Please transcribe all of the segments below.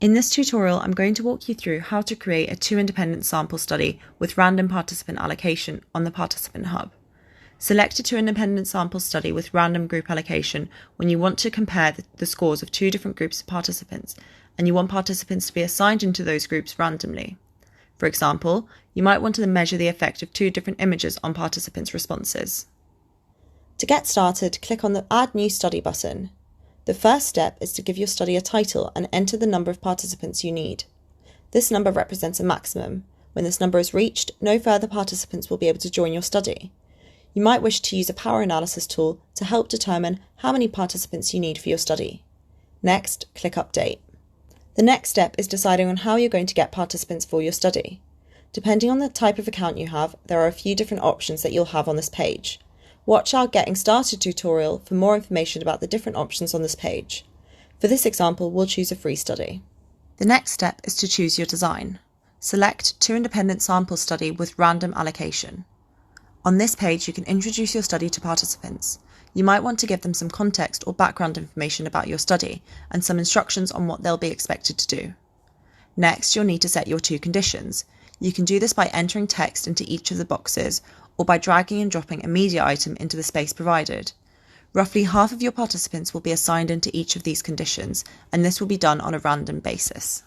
In this tutorial, I'm going to walk you through how to create a two-independent sample study with random participant allocation on the Participant Hub. Select a two-independent sample study with random group allocation when you want to compare the scores of two different groups of participants, and you want participants to be assigned into those groups randomly. For example, you might want to measure the effect of two different images on participants' responses. To get started, click on the Add New Study button. The first step is to give your study a title and enter the number of participants you need. This number represents a maximum. When this number is reached, no further participants will be able to join your study. You might wish to use a power analysis tool to help determine how many participants you need for your study. Next, click Update. The next step is deciding on how you're going to get participants for your study. Depending on the type of account you have, there are a few different options that you'll have on this page. Watch our Getting Started tutorial for more information about the different options on this page. For this example, we'll choose a free study. The next step is to choose your design. Select Two Independent Sample Study with Random Allocation. On this page, you can introduce your study to participants. You might want to give them some context or background information about your study and some instructions on what they'll be expected to do. Next, you'll need to set your two conditions. You can do this by entering text into each of the boxes or by dragging and dropping a media item into the space provided. Roughly half of your participants will be assigned into each of these conditions, and this will be done on a random basis.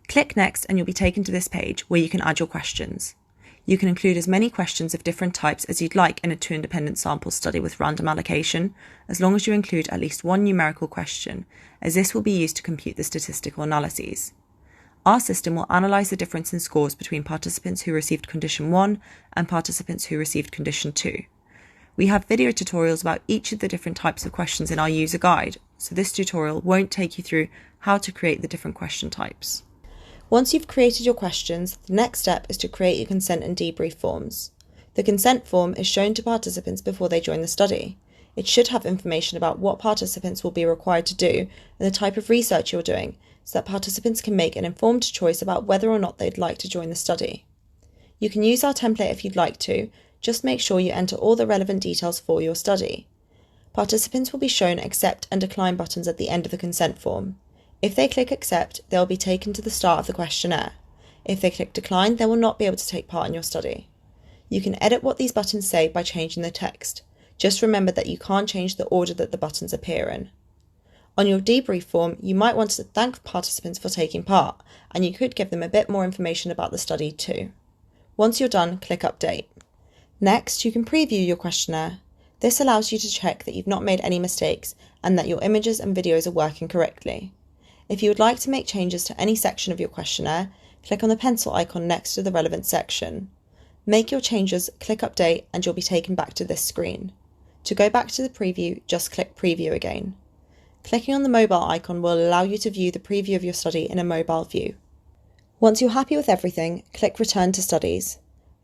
Click Next and you'll be taken to this page where you can add your questions. You can include as many questions of different types as you'd like in a two-independent sample study with random allocation, as long as you include at least one numerical question, as this will be used to compute the statistical analyses. Our system will analyse the difference in scores between participants who received Condition 1 and participants who received Condition 2. We have video tutorials about each of the different types of questions in our user guide, so this tutorial won't take you through how to create the different question types. Once you've created your questions, the next step is to create your consent and debrief forms. The consent form is shown to participants before they join the study. It should have information about what participants will be required to do and the type of research you're doing, so that participants can make an informed choice about whether or not they'd like to join the study. You can use our template if you'd like to, just make sure you enter all the relevant details for your study. Participants will be shown accept and decline buttons at the end of the consent form. If they click accept, they'll be taken to the start of the questionnaire. If they click decline, they will not be able to take part in your study. You can edit what these buttons say by changing the text. Just remember that you can't change the order that the buttons appear in. On your debrief form, you might want to thank participants for taking part, and you could give them a bit more information about the study too. Once you're done, click Update. Next, you can preview your questionnaire. This allows you to check that you've not made any mistakes and that your images and videos are working correctly. If you would like to make changes to any section of your questionnaire, click on the pencil icon next to the relevant section. Make your changes, click Update, and you'll be taken back to this screen. To go back to the preview, just click Preview again. Clicking on the mobile icon will allow you to view the preview of your study in a mobile view. Once you're happy with everything, click Return to Studies.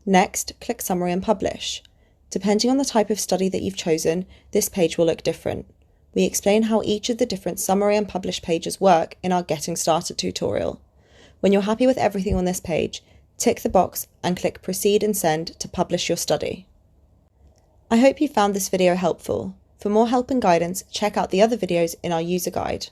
Next, click Summary and Publish. Depending on the type of study that you've chosen, this page will look different. We explain how each of the different Summary and Publish pages work in our Getting Started tutorial. When you're happy with everything on this page, tick the box and click Proceed and Send to publish your study. I hope you found this video helpful. For more help and guidance, check out the other videos in our user guide.